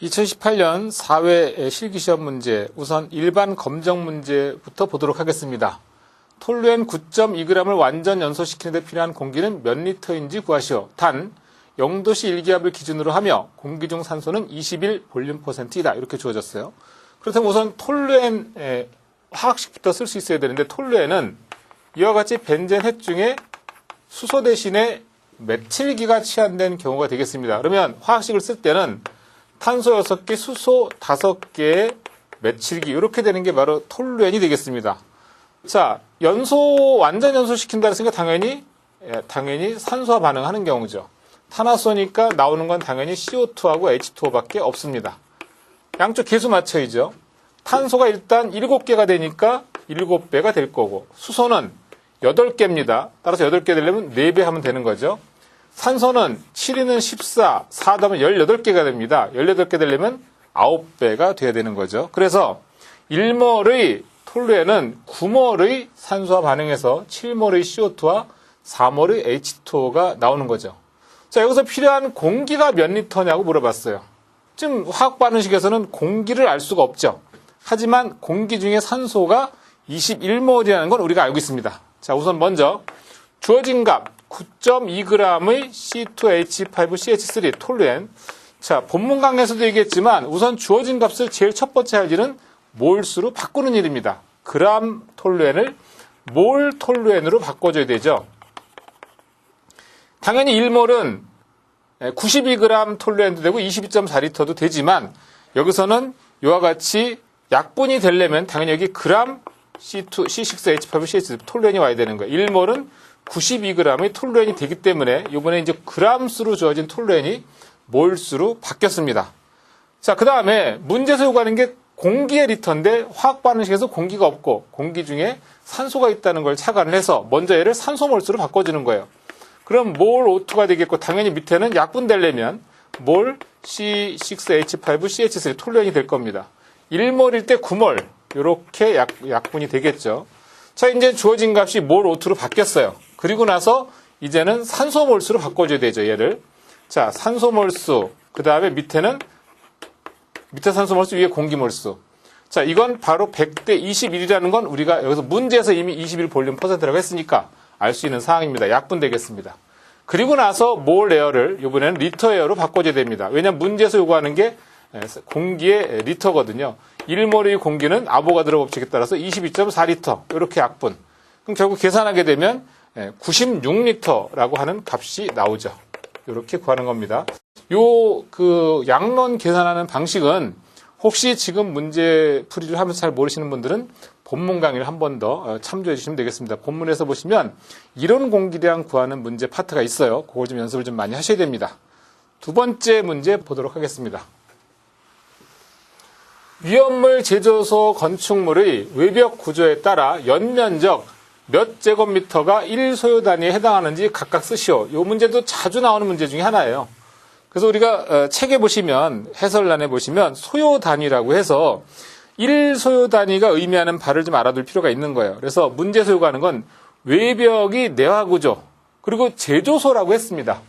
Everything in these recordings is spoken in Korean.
2018년 4회 실기시험 문제, 우선 일반 검정 문제부터 보도록 하겠습니다. 톨루엔 9.2g을 완전 연소시키는 데 필요한 공기는 몇 리터인지 구하시오. 단 0도씨 1기압을 기준으로 하며 공기 중 산소는 21 볼륨 %이다. 이렇게 주어졌어요. 그렇다면 우선 톨루엔 화학식부터 쓸 수 있어야 되는데, 톨루엔은 이와 같이 벤젠 핵 중에 수소 대신에 메틸기가 취한된 경우가 되겠습니다. 그러면 화학식을 쓸 때는 탄소 6개, 수소 5개의 메틸기, 이렇게 되는 게 바로 톨루엔이 되겠습니다. 자, 완전 연소시킨다 했으니까 당연히 산소와 반응하는 경우죠. 탄화수소니까 나오는 건 당연히 CO2하고 H2O밖에 없습니다. 양쪽 계수 맞춰야죠. 탄소가 일단 7개가 되니까 7배가 될 거고, 수소는 8개입니다. 따라서 8개 되려면 4배 하면 되는 거죠. 산소는 7는 14, 4 더하면 18개가 됩니다. 18개 되려면 9배가 돼야 되는 거죠. 그래서 1몰의 톨루엔은 9몰의 산소와 반응해서 7몰의 CO2와 4몰의 H2O가 나오는 거죠. 자, 여기서 필요한 공기가 몇 리터냐고 물어봤어요. 지금 화학 반응식에서는 공기를 알 수가 없죠. 하지만 공기 중에 산소가 21몰이라는 건 우리가 알고 있습니다. 자, 우선 먼저 주어진 값 9.2g의 C2H5CH3 톨루엔. 자, 본문 강의에서도 얘기했지만 우선 주어진 값을 제일 첫 번째 할 일은 몰수로 바꾸는 일입니다. 그람 톨루엔을 몰 톨루엔으로 바꿔줘야 되죠. 당연히 1몰은 92g 톨루엔도 되고 22.4L도 되지만, 여기서는 이와 같이 약분이 되려면 당연히 여기 그람 C6H5CH3 톨루엔이 와야 되는 거예요. 1몰은 92g의 톨루엔이 되기 때문에 이번에 이제 그람수로 주어진 톨루엔이 몰수로 바뀌었습니다. 자, 그 다음에 문제에서 요구하는 게 공기의 리터인데, 화학 반응식에서 공기가 없고 공기 중에 산소가 있다는 걸 착안을 해서 먼저 얘를 산소 몰수로 바꿔주는 거예요. 그럼 몰 O2가 되겠고, 당연히 밑에는 약분되려면 몰 C6H5CH3 톨루엔이 될 겁니다. 1몰일 때 9몰, 이렇게 약분이 되겠죠. 자, 이제 주어진 값이 몰 O2로 바뀌었어요. 그리고 나서 이제는 산소 몰수로 바꿔줘야 되죠, 얘를. 자, 산소 몰수, 그 다음에 밑에 산소 몰수, 위에 공기 몰수. 자, 이건 바로 100대 21이라는 건 우리가 여기서 문제에서 이미 21 볼륨 %라고 했으니까 알 수 있는 사항입니다. 약분되겠습니다. 그리고 나서 몰 에어를 이번에는 리터 에어로 바꿔줘야 됩니다. 왜냐하면 문제에서 요구하는 게 공기의 리터거든요. 1몰의 공기는 아보가드로 법칙에 따라서 22.4리터, 이렇게 약분. 그럼 결국 계산하게 되면 96리터라고 하는 값이 나오죠. 이렇게 구하는 겁니다. 양론 계산하는 방식은 혹시 지금 문제 풀이를 하면서 잘 모르시는 분들은 본문 강의를 한 번 더 참조해 주시면 되겠습니다. 본문에서 보시면 이론 공기량 구하는 문제 파트가 있어요. 그걸 좀 연습을 좀 많이 하셔야 됩니다. 두 번째 문제 보도록 하겠습니다. 위험물 제조소 건축물의 외벽 구조에 따라 연면적 몇 제곱미터가 1소요 단위에 해당하는지 각각 쓰시오. 이 문제도 자주 나오는 문제 중에 하나예요. 그래서 우리가 책에 보시면, 해설란에 보시면 소요 단위라고 해서 1소요 단위가 의미하는 바를 좀 알아둘 필요가 있는 거예요. 그래서 문제에서 요구하는 건 외벽이 내화구조, 그리고 제조소라고 했습니다.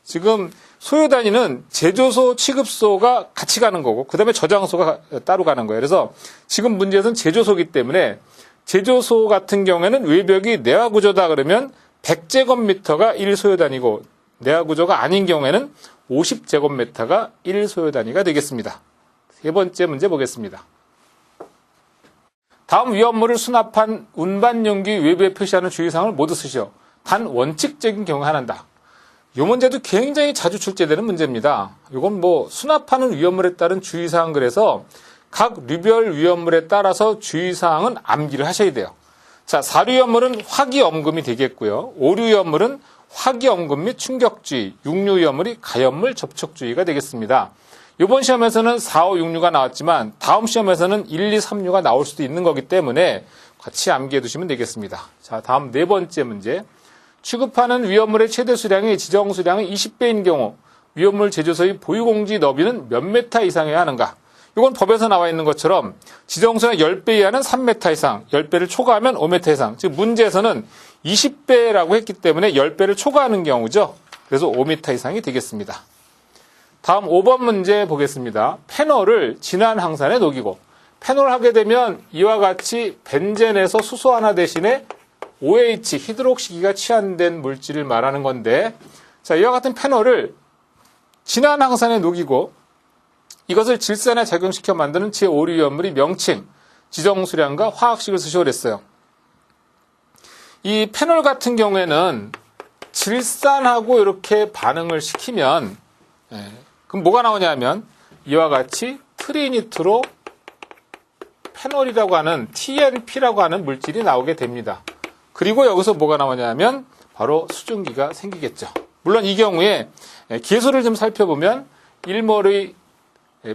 지금 소요 단위는 제조소, 취급소가 같이 가는 거고, 그 다음에 저장소가 따로 가는 거예요. 그래서 지금 문제에서는 제조소이기 때문에, 제조소 같은 경우에는 외벽이 내화구조다 그러면 100제곱미터가 1소요 단위고, 내화구조가 아닌 경우에는 50제곱미터가 1소요 단위가 되겠습니다. 세 번째 문제 보겠습니다. 다음 위험물을 수납한 운반용기 외부에 표시하는 주의사항을 모두 쓰시오. 단 원칙적인 경우에 한한다. 이 문제도 굉장히 자주 출제되는 문제입니다. 이건 수납하는 위험물에 따른 주의사항, 그래서 각 류별 위험물에 따라서 주의사항은 암기를 하셔야 돼요. 자, 4류 위험물은 화기엄금이 되겠고요. 5류 위험물은 화기엄금 및 충격주의, 6류 위험물이 가연물 접촉주의가 되겠습니다. 이번 시험에서는 4, 5, 6류가 나왔지만 다음 시험에서는 1, 2, 3류가 나올 수도 있는 거기 때문에 같이 암기해 두시면 되겠습니다. 자, 다음 네 번째 문제. 취급하는 위험물의 최대 수량이 지정 수량의 20배인 경우 위험물 제조소의 보유공지 너비는 몇 메타 이상이어야 하는가? 이건 법에서 나와 있는 것처럼 지정 수량 10배 이하는 3m 이상, 10배를 초과하면 5m 이상. 즉 문제에서는 20배라고 했기 때문에 10배를 초과하는 경우죠. 그래서 5m 이상이 되겠습니다. 다음 5번 문제 보겠습니다. 페놀을 진한 항산에 녹이고, 페놀 하게 되면 이와 같이 벤젠에서 수소 하나 대신에 OH, 히드록시기가 취한된 물질을 말하는 건데, 자, 이와 같은 페놀을 진한 항산에 녹이고 이것을 질산에 작용시켜 만드는 제5류염물이 명칭, 지정수량과 화학식을 쓰시오 그랬어요. 이 페놀 같은 경우에는 질산하고 이렇게 반응을 시키면 그럼 뭐가 나오냐면 이와 같이 트리니트로 페놀이라고 하는 TNP라고 하는 물질이 나오게 됩니다. 그리고 여기서 뭐가 나오냐면 바로 수증기가 생기겠죠. 물론 이 경우에 계수를 좀 살펴보면 1몰의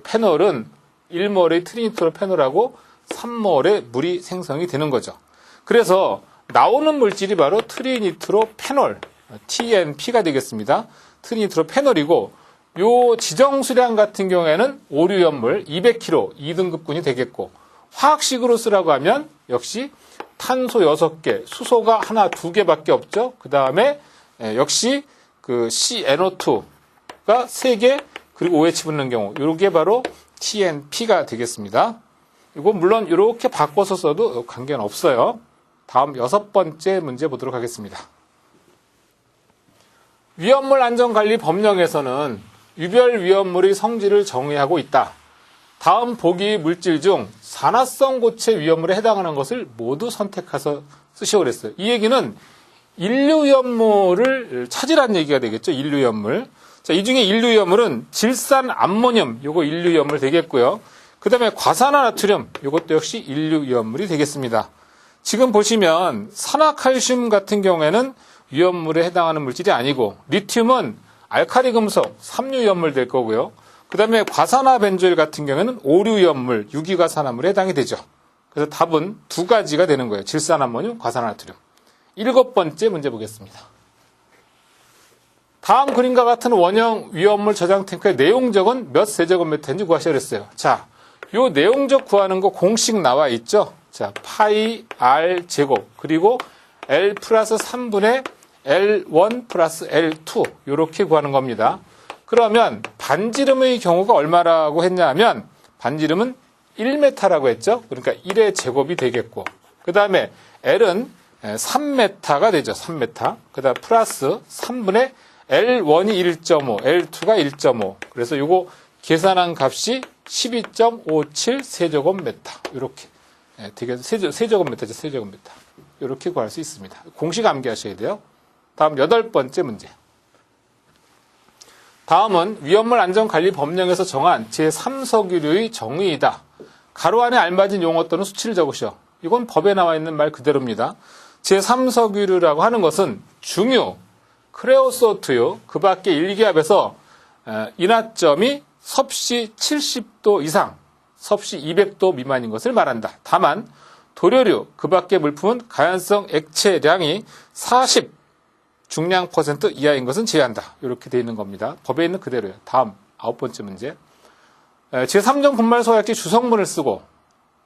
페놀은 1몰의 트리니트로 페놀하고 3몰의 물이 생성이 되는 거죠. 그래서 나오는 물질이 바로 트리니트로 페놀, TNP가 되겠습니다. 트리니트로 페놀이고 요 지정수량 같은 경우에는 오류염물 200kg 2등급군이 되겠고, 화학식으로 쓰라고 하면 역시 탄소 6개, 수소가 하나, 2개밖에 없죠. 그 다음에 역시 그 CNO2가 3개, 그리고 OH 붙는 경우, 요게 바로 TNP가 되겠습니다. 이거 물론 이렇게 바꿔서 써도 관계는 없어요. 다음 6번째 문제 보도록 하겠습니다. 위험물 안전관리 법령에서는 유별 위험물의 성질을 정의하고 있다. 다음 보기 물질 중 산화성 고체 위험물에 해당하는 것을 모두 선택해서 쓰시오 그랬어요. 이 얘기는 인류위험물을 찾으라는 얘기가 되겠죠. 인류위험물. 자, 이 중에 인류위험물은 질산 암모늄, 요거 인류위험물 되겠고요. 그 다음에 과산화나트륨, 요것도 역시 인류위험물이 되겠습니다. 지금 보시면 산화칼슘 같은 경우에는 위험물에 해당하는 물질이 아니고, 리튬은 알카리 금속, 3류위험물 될 거고요. 그 다음에 과산화벤조일 같은 경우에는 5류위험물, 유기과산화물에 해당이 되죠. 그래서 답은 두 가지가 되는 거예요. 질산암모늄, 과산화나트륨. 7번째 문제 보겠습니다. 다음 그림과 같은 원형 위험물 저장 탱크의 내용적은 몇 세제곱미터인지 구하시라 그랬어요. 자, 요 내용적 구하는 거 공식 나와 있죠. 자, 파이 R 제곱 그리고 L 플러스 3분의 L1 플러스 L2 이렇게 구하는 겁니다. 그러면 반지름의 경우가 얼마라고 했냐면 반지름은 1m라고 했죠. 그러니까 1의 제곱이 되겠고, 그 다음에 L은 3m가 되죠. 3m. 그 다음 플러스 3분의 L1이 1.5, L2가 1.5. 그래서 이거 계산한 값이 12.57 세제곱미터. 이렇게 되게 세제곱미터죠. 세제곱미터. 이렇게 구할 수 있습니다. 공식 암기하셔야 돼요. 다음 8번째 문제. 다음은 위험물 안전관리 법령에서 정한 제3석유류의 정의이다. 가로 안에 알맞은 용어 또는 수치를 적으시오. 이건 법에 나와 있는 말 그대로입니다. 제3석유류라고 하는 것은 중유, 크레오소트유, 그 밖에 일기압에서 인화점이 섭씨 70도 이상, 섭씨 200도 미만인 것을 말한다. 다만 도료류, 그 밖의 물품은 가연성 액체량이 40 중량 % 이하인 것은 제외한다. 이렇게 되어 있는 겁니다. 법에 있는 그대로예요. 다음 9번째 문제. 제3종 분말소화약제 주성분을 쓰고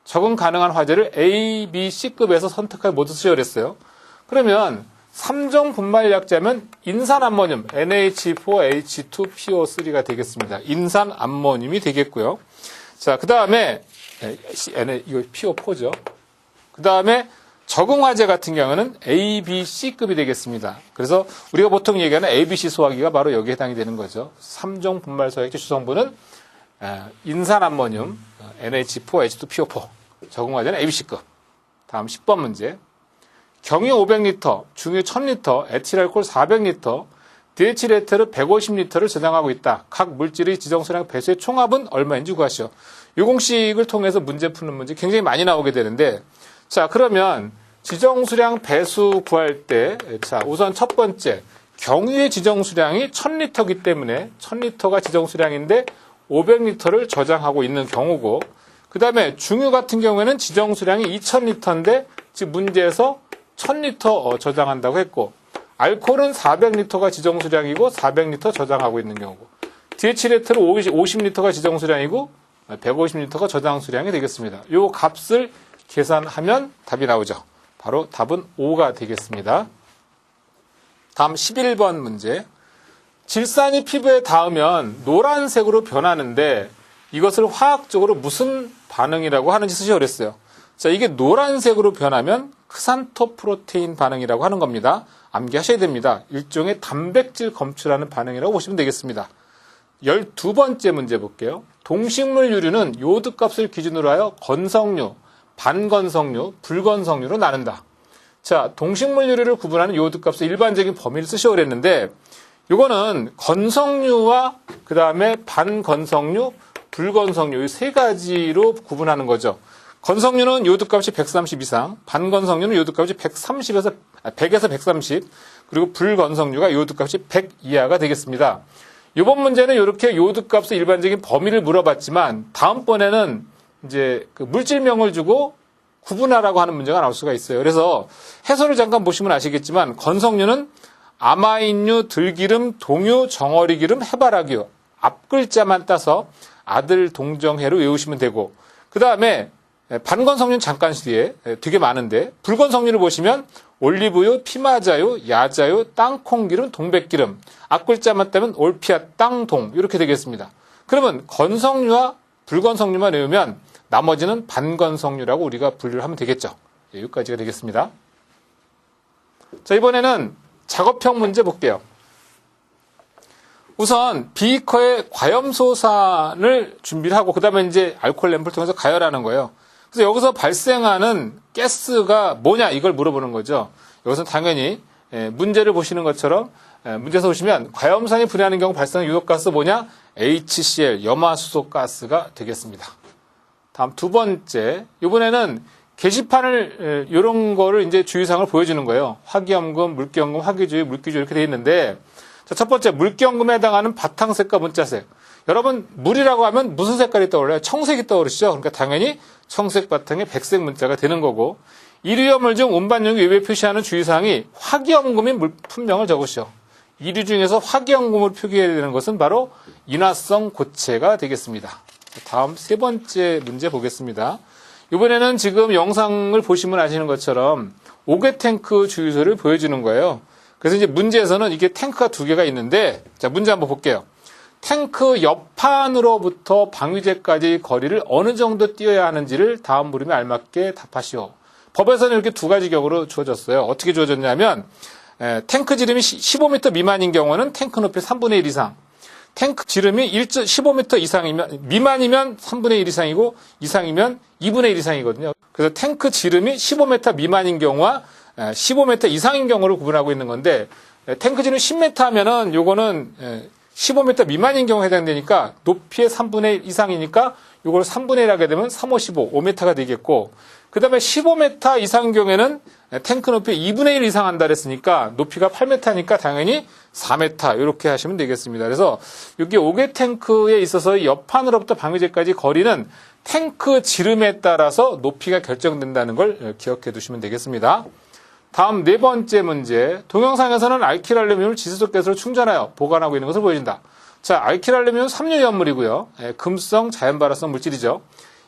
적응 가능한 화재를 A, B, C급에서 선택하여 모두 쓰셔야 했어요. 그러면 3종 분말약자면 인산암모늄 NH4H2PO3가 되겠습니다. 인산암모늄이 되겠고요. 자, 그 다음에 이거 PO4죠. 그 다음에 적응화재 같은 경우는 A, B, C급이 되겠습니다. 그래서 우리가 보통 얘기하는 ABC 소화기가 바로 여기에 해당이 되는 거죠. 3종 분말소화약제 주성분은 인산암모늄 NH4H2PO4, 적응화재는 ABC급. 다음 10번 문제. 경유 500리터, 중유 1000리터, 에틸알코올 400리터, 디에틸에테르 150리터를 저장하고 있다. 각 물질의 지정수량 배수의 총합은 얼마인지 구하시오. 이 공식을 통해서 문제 푸는 문제 굉장히 많이 나오게 되는데, 자, 그러면 지정수량 배수 구할 때, 자, 우선 첫 번째, 경유의 지정수량이 1000리터이기 때문에 1000리터가 지정수량인데 500리터를 저장하고 있는 경우고, 그 다음에 중유 같은 경우에는 지정수량이 2000리터인데 지금 문제에서 1000리터 저장한다고 했고, 알코올은 400리터가 지정수량이고 400리터 저장하고 있는 경우고, 디에틸에테르 50리터가 지정수량이고 150리터가 저장수량이 되겠습니다. 이 값을 계산하면 답이 나오죠. 바로 답은 5가 되겠습니다. 다음 11번 문제. 질산이 피부에 닿으면 노란색으로 변하는데 이것을 화학적으로 무슨 반응이라고 하는지 쓰시오 그랬어요. 자, 이게 노란색으로 변하면 크산토 프로테인 반응이라고 하는 겁니다. 암기하셔야 됩니다. 일종의 단백질 검출하는 반응이라고 보시면 되겠습니다. 12번째 문제 볼게요. 동식물 유류는 요드 값을 기준으로 하여 건성류, 반건성류, 불건성류로 나눈다. 자, 동식물 유류를 구분하는 요드 값의 일반적인 범위를 쓰시오 그랬는데 이거는 건성류와 그 다음에 반건성류, 불건성류 이 세 가지로 구분하는 거죠. 건성류는 요드값이 130 이상, 반건성류는 요드값이 100에서 130, 그리고 불건성류가 요드값이 100 이하가 되겠습니다. 이번 문제는 이렇게 요드값의 일반적인 범위를 물어봤지만 다음번에는 이제 그 물질명을 주고 구분하라고 하는 문제가 나올 수가 있어요. 그래서 해설을 잠깐 보시면 아시겠지만 건성류는 아마인류, 들기름, 동유, 정어리기름, 해바라기유 앞글자만 따서 아들 동정해로 외우시면 되고 그 다음에 반건성류는 잠깐 뒤에 되게 많은데 불건성류를 보시면 올리브유, 피마자유, 야자유, 땅콩기름, 동백기름 앞글자만 따면 올피아, 땅동 이렇게 되겠습니다. 그러면 건성류와 불건성류만 외우면 나머지는 반건성류라고 우리가 분류를 하면 되겠죠. 여기까지가 되겠습니다. 자, 이번에는 작업형 문제 볼게요. 우선 비커에 과염소산을 준비를 하고 그 다음에 이제 알코올 램프를 통해서 가열하는 거예요. 그래서 여기서 발생하는 가스가 뭐냐 이걸 물어보는 거죠. 여기서 당연히 문제를 보시는 것처럼 문제에서 보시면 과염산이 분해하는 경우 발생하는 유독가스 뭐냐? HCl, 염화수소가스가 되겠습니다. 다음 두 번째, 이번에는 게시판을 이런 거를 이제 주의사항을 보여주는 거예요. 화기염금, 물기염금, 화기주의, 물기주의 이렇게 되어 있는데 자, 첫 번째 물기염금에 해당하는 바탕색과 문자색. 여러분 물이라고 하면 무슨 색깔이 떠올라요? 청색이 떠오르시죠? 그러니까 당연히 청색 바탕에 백색 문자가 되는 거고 이류염물 중 운반용기 외부에 표시하는 주의사항이 화기염금인 물품명을 적으시오. 이류 중에서 화기염금을 표기해야 되는 것은 바로 인화성 고체가 되겠습니다. 다음 세 번째 문제 보겠습니다. 이번에는 지금 영상을 보시면 아시는 것처럼 오개 탱크 주유소를 보여주는 거예요. 그래서 이제 문제에서는 이게 탱크가 두 개가 있는데 자 문제 한번 볼게요. 탱크 옆판으로부터 방위제까지 거리를 어느 정도 띄어야 하는지를 다음 물음에 알맞게 답하시오. 법에서는 이렇게 두 가지 경우로 주어졌어요. 어떻게 주어졌냐면 탱크 지름이 15m 미만인 경우는 탱크 높이 3분의 1 이상, 탱크 지름이 15m 이상이면 미만이면 3분의 1 이상이고 이상이면 2분의 1 이상이거든요. 그래서 탱크 지름이 15m 미만인 경우와 15m 이상인 경우를 구분하고 있는 건데 탱크 지름 10m 하면은 요거는 15m 미만인 경우에 해당되니까 높이의 3분의 1 이상이니까 이걸 3분의 1 하게 되면 3, 5, 15, 5m가 되겠고 그 다음에 15m 이상인 경우에는 탱크 높이 2분의 1 이상 한다 그랬으니까 높이가 8m니까 당연히 4m 이렇게 하시면 되겠습니다. 그래서 여기 오개 탱크에 있어서 옆판으로부터 방위제까지 거리는 탱크 지름에 따라서 높이가 결정된다는 걸 기억해 두시면 되겠습니다. 다음 네 번째 문제. 동영상에서는 알키랄륨을 지수소가스로 충전하여 보관하고 있는 것을 보여준다. 자, 알키랄륨은 삼류염물이고요. 금성, 자연발화성 물질이죠.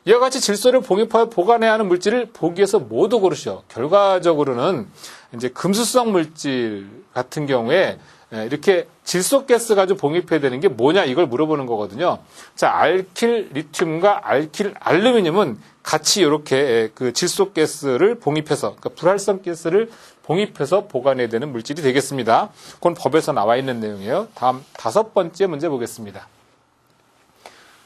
이와 같이 질소를 봉입하여 보관해야 하는 물질을 보기에서 모두 고르시오. 결과적으로는 이제 금수성 물질 같은 경우에 이렇게 질소가스 가지고 봉입해야 되는 게 뭐냐 이걸 물어보는 거거든요. 자, 알킬 리튬과 알킬 알루미늄은 같이 이렇게 그 질소가스를 봉입해서 그러니까 불활성 가스를 봉입해서 보관해야 되는 물질이 되겠습니다. 그건 법에서 나와 있는 내용이에요. 다음 다섯 번째 문제 보겠습니다.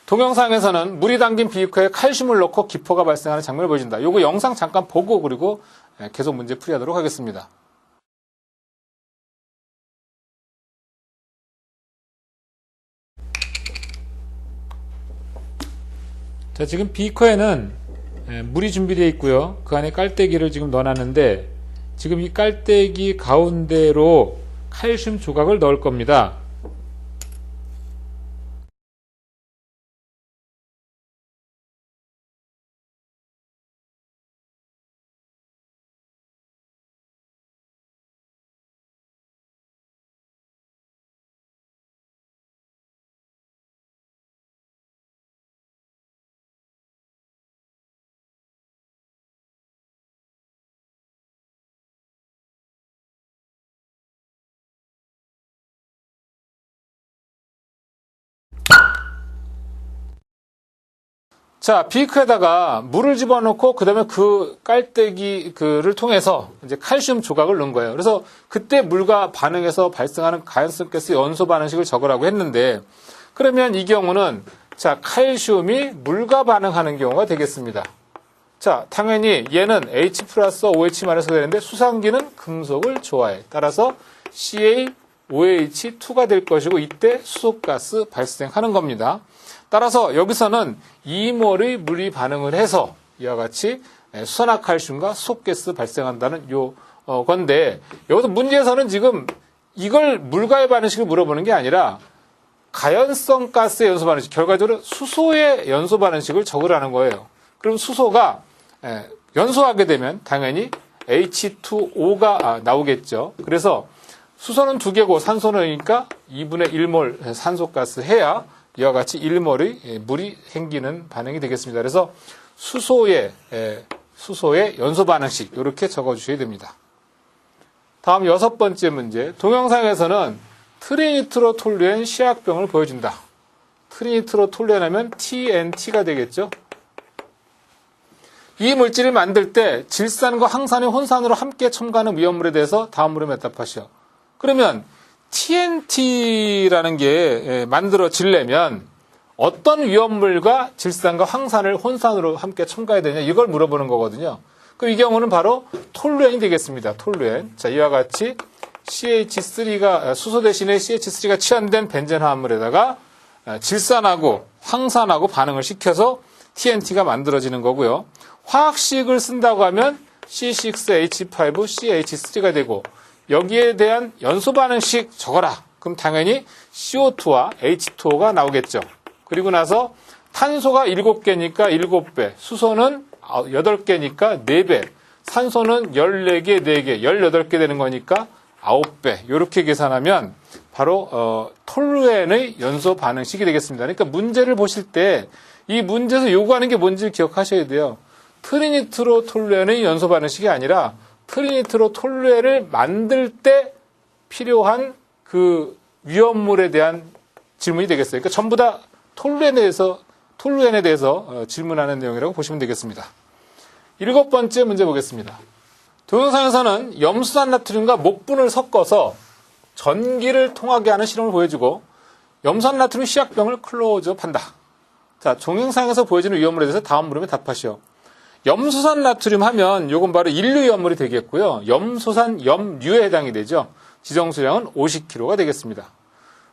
동영상에서는 물이 담긴 비커에 칼슘을 넣고 기포가 발생하는 장면을 보여준다. 요거 영상 잠깐 보고 그리고 계속 문제 풀이하도록 하겠습니다. 자, 지금 비커에는 물이 준비되어 있고요. 그 안에 깔때기를 지금 넣어놨는데 지금 이 깔때기 가운데로 칼슘 조각을 넣을 겁니다. 자, 비크에다가 물을 집어넣고 그다음에 그 깔때기를 통해서 이제 칼슘 조각을 넣은 거예요. 그래서 그때 물과 반응해서 발생하는 가연성 가스 연소 반응식을 적으라고 했는데, 그러면 이 경우는 자, 칼슘이 물과 반응하는 경우가 되겠습니다. 자, 당연히 얘는 H 플러스 OH-가 되는데 수상기는 금속을 좋아해. 따라서 CaOH2가 될 것이고 이때 수소가스 발생하는 겁니다. 따라서 여기서는 2몰의 물이 반응을 해서 이와 같이 수산화칼슘과 수소가스 발생한다는 건데, 여기서 문제에서는 지금 이걸 물과의 반응식을 물어보는 게 아니라 가연성 가스의 연소 반응식, 결과적으로 수소의 연소 반응식을 적으라는 거예요. 그럼 수소가 연소하게 되면 당연히 H2O가 나오겠죠. 그래서 수소는 2개고 산소는 그러니까 2분의 1몰 산소가스 해야 이와 같이 1몰의 물이 생기는 반응이 되겠습니다. 그래서 수소의 연소 반응식 이렇게 적어주셔야 됩니다. 다음 6번째 문제. 동영상에서는 트리니트로톨루엔 시약병을 보여준다. 트리니트로톨루엔 하면 TNT가 되겠죠. 이 물질을 만들 때 질산과 항산이 혼산으로 함께 첨가하는 위험물에 대해서 다음 물음에 답하시오. 그러면 TNT라는 게 만들어지려면 어떤 위험물과 질산과 황산을 혼산으로 함께 첨가해야 되냐, 이걸 물어보는 거거든요. 그럼 이 경우는 바로 톨루엔이 되겠습니다. 톨루엔. 자, 이와 같이 CH3가 수소 대신에 CH3가 치환된 벤젠 화합물에다가 질산하고 황산하고 반응을 시켜서 TNT가 만들어지는 거고요. 화학식을 쓴다고 하면 C6H5CH3가 되고, 여기에 대한 연소 반응식 적어라. 그럼 당연히 CO2와 H2O가 나오겠죠. 그리고 나서 탄소가 7개니까 7배, 수소는 8개니까 4배, 산소는 14개, 4개, 18개 되는 거니까 9배. 이렇게 계산하면 바로 톨루엔의 연소 반응식이 되겠습니다. 그러니까 문제를 보실 때 이 문제에서 요구하는 게 뭔지를 기억하셔야 돼요. 트리니트로톨루엔의 연소 반응식이 아니라 트리니트로톨루엔을 만들 때 필요한 그 위험물에 대한 질문이 되겠어요. 그러니까 전부 다 톨루엔에 대해서 질문하는 내용이라고 보시면 되겠습니다. 7번째 문제 보겠습니다. 동영상에서는 염수산 나트륨과 목분을 섞어서 전기를 통하게 하는 실험을 보여주고 염산 나트륨 시약병을 클로즈업한다. 자, 동영상에서 보여지는 위험물에 대해서 다음 물음에 답하시오. 염수산 나트륨 하면 요건 바로 인류 위험물이 되겠고요. 염소산 염류에 해당이 되죠. 지정수량은 50kg가 되겠습니다.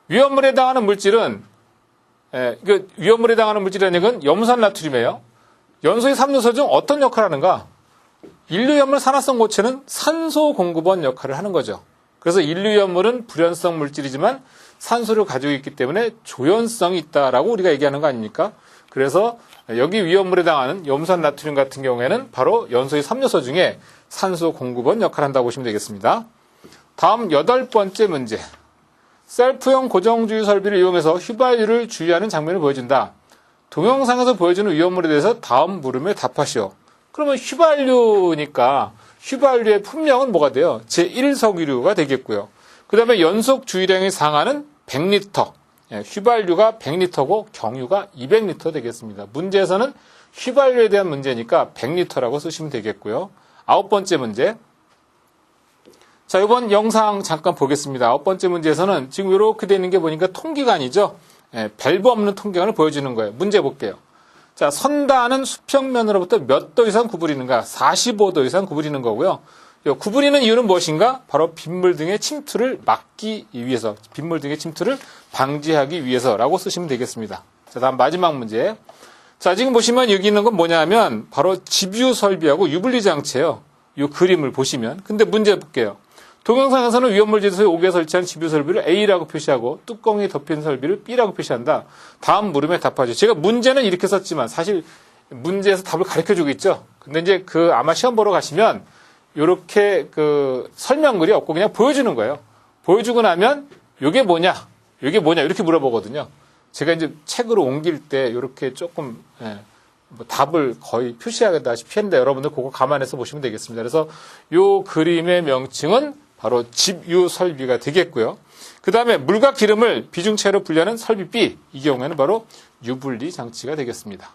위험물에 해당하는 물질은 위험물에 해당하는 물질이라는 얘기는 염수산 나트륨이에요. 연소의 3요소 중 어떤 역할을 하는가? 인류위험물 산화성 고체는 산소 공급원 역할을 하는 거죠. 그래서 인류위험물은 불연성 물질이지만 산소를 가지고 있기 때문에 조연성이 있다라고 우리가 얘기하는 거 아닙니까? 그래서 여기 위험물에 해당하는 염산 나트륨 같은 경우에는 바로 연소의 3요소 중에 산소 공급원 역할을 한다고 보시면 되겠습니다. 다음 8번째 문제. 셀프형 고정주의 설비를 이용해서 휘발유를 주유하는 장면을 보여준다. 동영상에서 보여주는 위험물에 대해서 다음 물음에 답하시오. 그러면 휘발유니까 휘발유의 품명은 뭐가 돼요? 제1석유류가 되겠고요. 그 다음에 연속 주유량이 상하는 100리터. 휘발유가 100리터고 경유가 200리터 되겠습니다. 문제에서는 휘발유에 대한 문제니까 100리터라고 쓰시면 되겠고요. 9번째 문제. 자, 이번 영상 잠깐 보겠습니다. 9번째 문제에서는 지금 이렇게 되어 있는 게 보니까 통기관이죠. 밸브 없는 통기관을 보여주는 거예요. 문제 볼게요. 자, 선단은 수평면으로부터 몇 도 이상 구부리는가? 45도 이상 구부리는 거고요. 구부리는 이유는 무엇인가? 바로 빗물 등의 침투를 막기 위해서, 빗물 등의 침투를 방지하기 위해서라고 쓰시면 되겠습니다. 자, 다음 마지막 문제. 자, 지금 보시면 여기 있는 건 뭐냐면 바로 집유 설비하고 유분리 장치예요. 이 그림을 보시면. 근데 문제 볼게요. 동영상에서는 위험물 제소에 5개 설치한 집유 설비를 A라고 표시하고 뚜껑이 덮인 설비를 B라고 표시한다. 다음 물음에 답하죠. 제가 문제는 이렇게 썼지만 사실 문제에서 답을 가르쳐주고 있죠. 근데 이제 아마 시험 보러 가시면 이렇게 설명글이 없고 그냥 보여주는 거예요. 보여주고 나면 이게 뭐냐 이렇게 물어보거든요. 제가 이제 책으로 옮길 때 이렇게 조금 답을 거의 표시하다시피 했는데 여러분들 그거 감안해서 보시면 되겠습니다. 그래서 이 그림의 명칭은 바로 집유 설비가 되겠고요. 그 다음에 물과 기름을 비중체로 분리하는 설비 B, 이 경우에는 바로 유분리 장치가 되겠습니다.